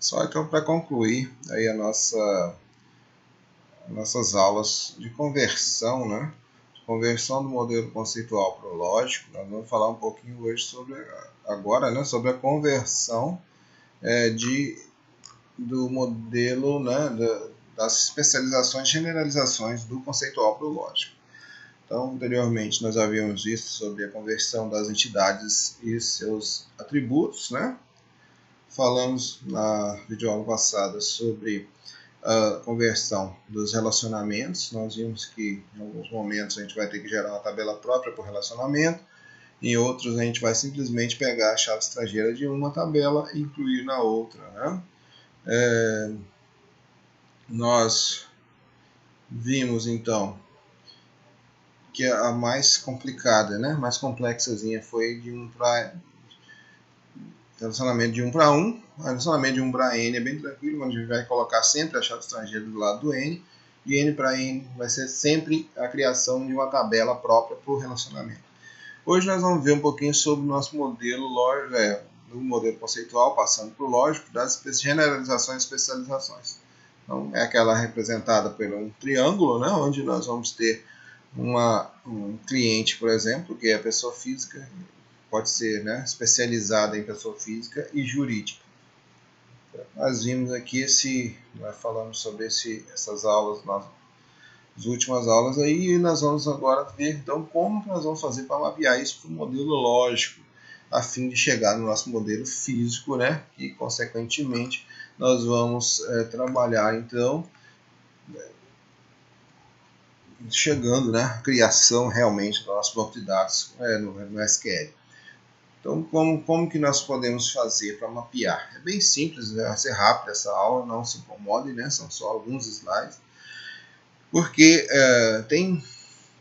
Só então para concluir aí nossas aulas de conversão, né? Conversão do modelo conceitual para o lógico. Nós vamos falar um pouquinho hoje agora, né, sobre a conversão do modelo, né, das especializações, generalizações do conceitual para o lógico. Então, anteriormente nós havíamos visto sobre a conversão das entidades e seus atributos, né? Falamos na videoaula passada sobre a conversão dos relacionamentos. Nós vimos que em alguns momentos a gente vai ter que gerar uma tabela própria para o relacionamento, em outros a gente vai simplesmente pegar a chave estrangeira de uma tabela e incluir na outra, né? Nós vimos então que a mais complicada, né, mais complexazinha foi de relacionamento de 1 para 1. O relacionamento de 1 para n é bem tranquilo, onde a gente vai colocar sempre a chave estrangeira do lado do n, e n para n vai ser sempre a criação de uma tabela própria para o relacionamento. Hoje nós vamos ver um pouquinho sobre o nosso modelo lógico, do modelo conceitual, passando para o lógico, das generalizações e especializações. Então, é aquela representada por um triângulo, né, onde nós vamos ter um cliente, por exemplo, que é a pessoa física, pode ser, né, especializada em pessoa física e jurídica. Nós vimos aqui nós falamos sobre essas aulas, as últimas aulas aí, e nós vamos agora ver então como nós vamos fazer para mapear isso para o modelo lógico, a fim de chegar no nosso modelo físico, né, e consequentemente nós vamos trabalhar então chegando, né, à criação realmente do nosso banco de dados no SQL. Então, como que nós podemos fazer para mapear? É bem simples, vai ser rápido essa aula, não se incomode, né? São só alguns slides. Porque tem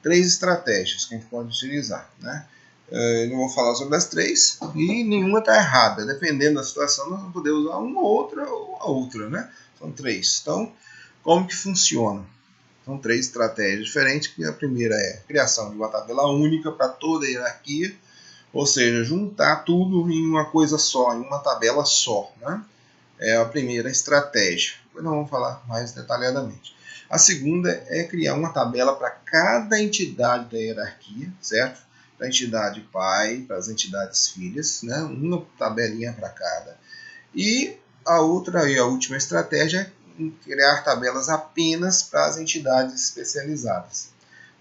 3 estratégias que a gente pode utilizar, né? Eu não vou falar sobre as 3 e nenhuma está errada. Dependendo da situação, nós vamos poder usar uma ou a outra, né? São 3. Então, como que funciona? São 3 estratégias diferentes. A primeira é a criação de uma tabela única para toda a hierarquia, ou seja, juntar tudo em uma coisa só, em uma tabela só, né? É a primeira estratégia. Depois nós vamos falar mais detalhadamente. A segunda é criar uma tabela para cada entidade da hierarquia, certo? Para a entidade pai, para as entidades filhas, né? Uma tabelinha para cada. E a outra e a última estratégia é criar tabelas apenas para as entidades especializadas,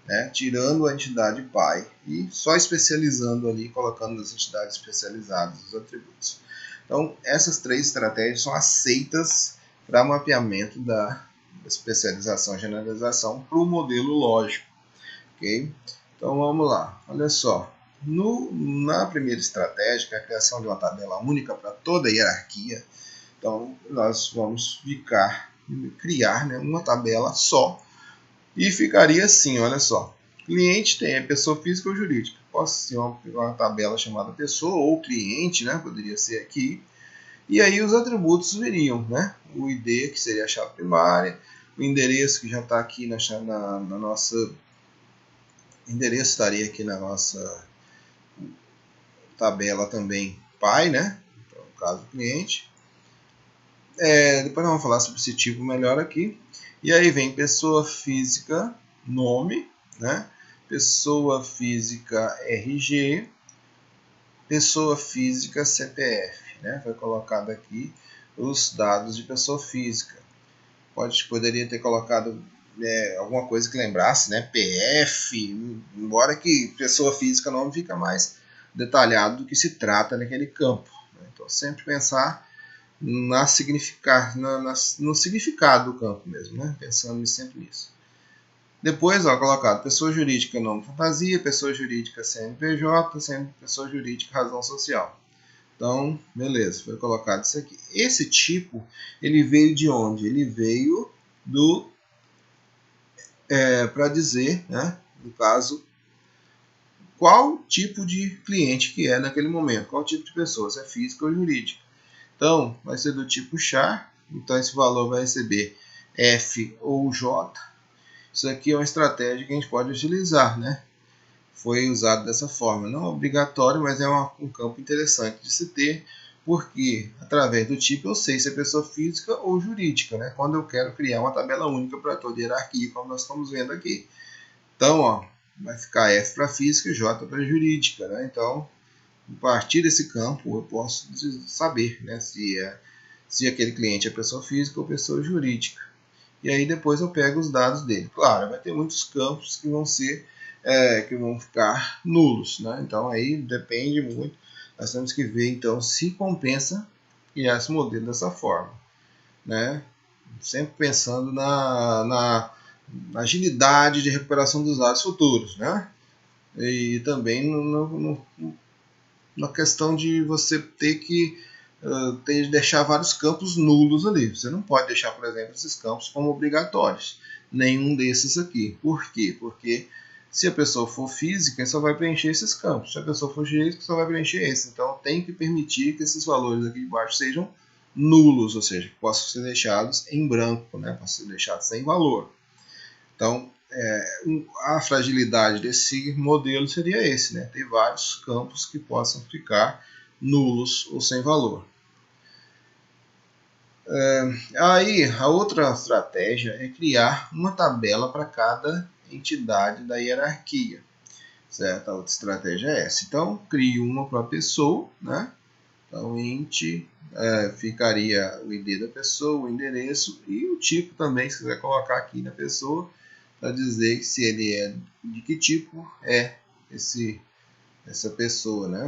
né? Tirando a entidade pai e só especializando ali, colocando as entidades especializadas, os atributos. Então, essas 3 estratégias são aceitas para mapeamento da especialização e generalização para o modelo lógico. Okay? Então, vamos lá. Olha só. Na primeira estratégia, que é a criação de uma tabela única para toda a hierarquia, então, nós vamos criar, né, uma tabela só. E ficaria assim, olha só. Cliente tem pessoa física ou jurídica. Posso ser uma tabela chamada pessoa ou cliente, né? Poderia ser aqui. E aí os atributos viriam, né? O ID, que seria a chave primária, o endereço, que já está aqui na nossa... O endereço estaria aqui na nossa tabela também pai, né? Então, no caso do cliente. Depois nós vamos falar sobre esse tipo melhor aqui. E aí vem pessoa física, nome, né? Pessoa física RG, pessoa física CPF, né? Foi colocado aqui os dados de pessoa física. Poderia ter colocado alguma coisa que lembrasse, né? PF, embora que pessoa física nome fica mais detalhado do que se trata naquele campo, né? Então sempre pensar no significado do campo mesmo, né? Pensando sempre nisso. Depois, colocado pessoa jurídica, nome fantasia, pessoa jurídica CNPJ, pessoa jurídica razão social. Então, beleza, foi colocado isso aqui. Esse tipo, ele veio de onde? Ele veio para dizer, né, no caso, qual tipo de cliente que é naquele momento, qual tipo de pessoa, se é física ou jurídica. Então, vai ser do tipo char, então esse valor vai receber F ou J. Isso aqui é uma estratégia que a gente pode utilizar, né? Foi usado dessa forma. Não é obrigatório, mas é um campo interessante de se ter, porque através do tipo eu sei se é pessoa física ou jurídica, né? Quando eu quero criar uma tabela única para toda hierarquia, como nós estamos vendo aqui. Então, ó, vai ficar F para física e J para jurídica, né? Então, a partir desse campo eu posso saber, né, se aquele cliente é pessoa física ou pessoa jurídica. E aí depois eu pego os dados dele. Claro, vai ter muitos campos que vão que vão ficar nulos, né? Então aí depende muito. Nós temos que ver então se compensa criar esse modelo dessa forma, né? Sempre pensando na agilidade de recuperação dos dados futuros, né? E também na questão de você ter que deixar vários campos nulos ali. Você não pode deixar, por exemplo, esses campos como obrigatórios. Nenhum desses aqui. Por quê? Porque se a pessoa for física, só vai preencher esses campos. Se a pessoa for jurídica, só vai preencher esses. Então tem que permitir que esses valores aqui de baixo sejam nulos, ou seja, que possam ser deixados em branco, né? Possam ser deixados sem valor. Então, a fragilidade desse modelo seria esse, né? Ter vários campos que possam ficar nulos ou sem valor. Aí, a outra estratégia é criar uma tabela para cada entidade da hierarquia, certo? A outra estratégia é essa. Então, crio uma para a pessoa, né? Então, int ficaria o ID da pessoa, o endereço e o tipo também, se quiser colocar aqui na pessoa, para dizer se ele é de que tipo é essa pessoa, né?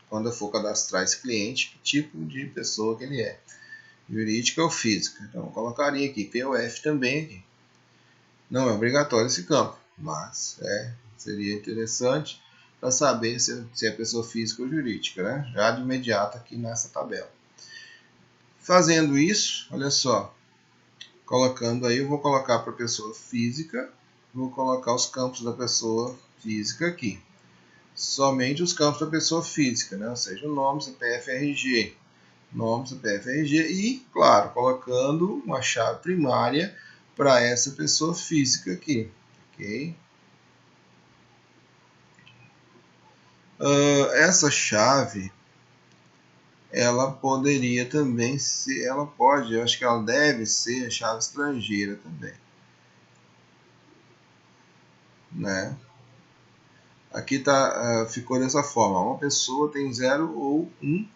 Quando eu for cadastrar esse cliente, que tipo de pessoa que ele é, jurídica ou física. Então eu colocaria aqui POF também aqui. Não é obrigatório esse campo, mas seria interessante para saber se é pessoa física ou jurídica, né? Já de imediato aqui nessa tabela. Fazendo isso, olha só, colocando aí, eu vou colocar para a pessoa física, vou colocar os campos da pessoa física aqui. Somente os campos da pessoa física, né? Ou seja, o nome, CPF, RG. Nome, CPF, RG e, claro, colocando uma chave primária para essa pessoa física aqui. Ok? Essa chave, ela poderia também ser, ela pode, eu acho que ela deve ser a chave estrangeira também, né? Aqui ficou dessa forma, uma pessoa tem 0 ou 1,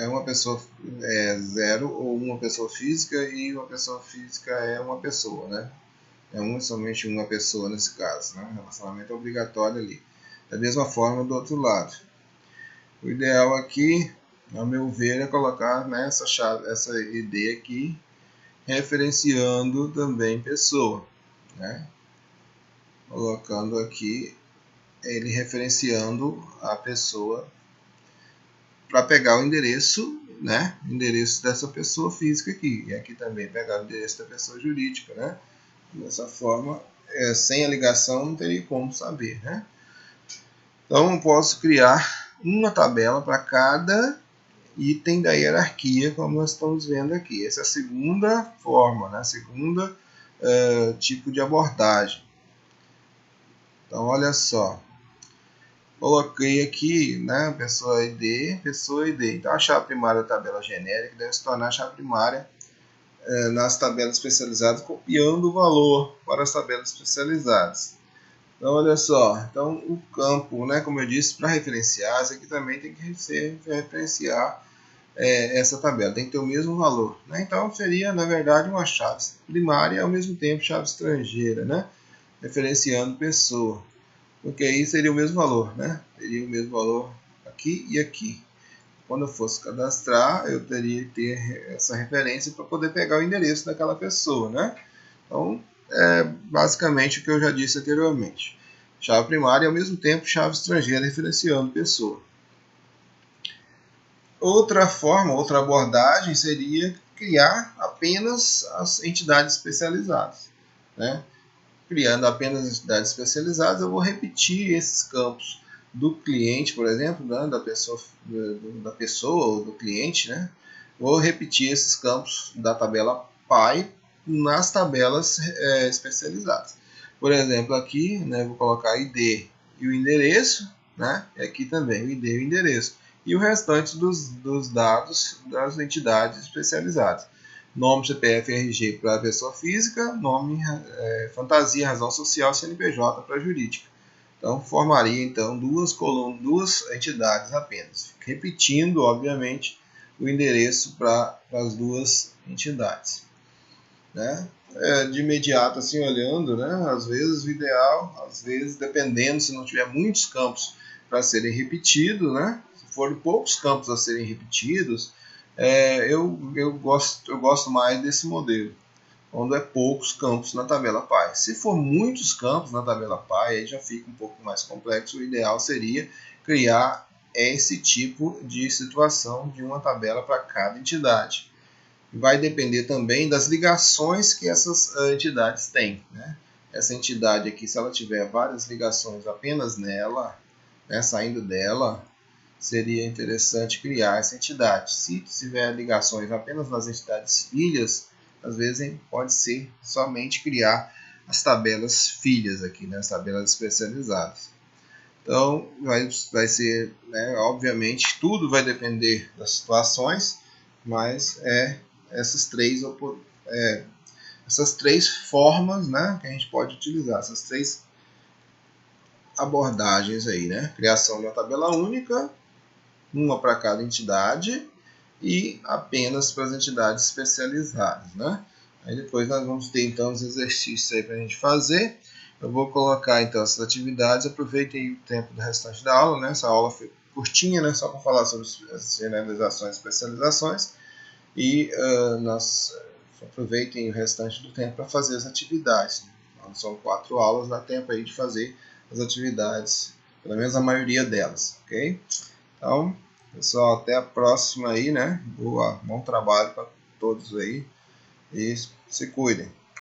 uma pessoa é 0 ou uma pessoa física e uma pessoa física é uma pessoa, né? É somente uma pessoa nesse caso, né? Relacionamento obrigatório ali. Da mesma forma do outro lado. O ideal aqui, ao meu ver, é colocar nessa chave, essa ID aqui, referenciando também pessoa, né? Colocando aqui ele referenciando a pessoa para pegar o endereço, né? O endereço dessa pessoa física aqui. E aqui também pegar o endereço da pessoa jurídica, né? Dessa forma, sem a ligação não teria como saber, né? Então eu posso criar uma tabela para cada item da hierarquia, como nós estamos vendo aqui. Essa é a segunda forma, né? A segunda tipo de abordagem. Então olha só, coloquei aqui, né, pessoa ID. Então a chave primária da tabela genérica deve se tornar a chave primária nas tabelas especializadas, copiando o valor para as tabelas especializadas. Então olha só, então o campo, né, como eu disse, para referenciar, isso aqui também tem que referenciar essa tabela, tem que ter o mesmo valor, né? Então seria na verdade uma chave primária e ao mesmo tempo chave estrangeira, né? Referenciando pessoa, porque aí seria o mesmo valor, né? Teria o mesmo valor aqui e aqui. Quando eu fosse cadastrar, eu teria que ter essa referência para poder pegar o endereço daquela pessoa, né? Então, é basicamente o que eu já disse anteriormente. Chave primária e ao mesmo tempo chave estrangeira referenciando pessoa. Outra forma, outra abordagem seria criar apenas as entidades especializadas, né? Criando apenas entidades especializadas, eu vou repetir esses campos do cliente, por exemplo, né? da pessoa ou do cliente, né? Vou repetir esses campos da tabela PY nas tabelas especializadas. Por exemplo, aqui, né, vou colocar ID e o endereço, né? E aqui também o ID e o endereço. e o restante dos dados das entidades especializadas. Nome, CPF, RG para a pessoa física, nome, fantasia, razão social, CNPJ para a jurídica. Então, formaria então duas entidades apenas, repetindo, obviamente, o endereço para as duas entidades, né? De imediato, assim, olhando, né? Às vezes o ideal, às vezes, dependendo, se não tiver muitos campos para serem repetidos, né? Se forem poucos campos a serem repetidos, eu gosto mais desse modelo, quando é poucos campos na tabela PAI. Se for muitos campos na tabela PAI, aí já fica um pouco mais complexo. O ideal seria criar esse tipo de situação de uma tabela para cada entidade. Vai depender também das ligações que essas entidades têm, né? Essa entidade aqui, se ela tiver várias ligações apenas nela, né, saindo dela, seria interessante criar essa entidade. Se tiver ligações apenas nas entidades filhas, às vezes pode ser somente criar as tabelas filhas aqui, né, as tabelas especializadas. Então, vai ser, né, obviamente, tudo vai depender das situações, mas essas três formas, né, que a gente pode utilizar, essas três abordagens aí, né? Criação de uma tabela única, uma para cada entidade e apenas para as entidades especializadas, né? Aí depois nós vamos ter então os exercícios aí para a gente fazer. Eu vou colocar então essas atividades. Aproveitem o tempo do restante da aula, né? Essa aula foi curtinha, né? Só para falar sobre as generalizações e especializações. E nós aproveitem o restante do tempo para fazer as atividades. Então, são 4 aulas, dá tempo aí de fazer as atividades, pelo menos a maioria delas, ok? Então, pessoal, até a próxima aí, né? Bom trabalho para todos aí e se cuidem.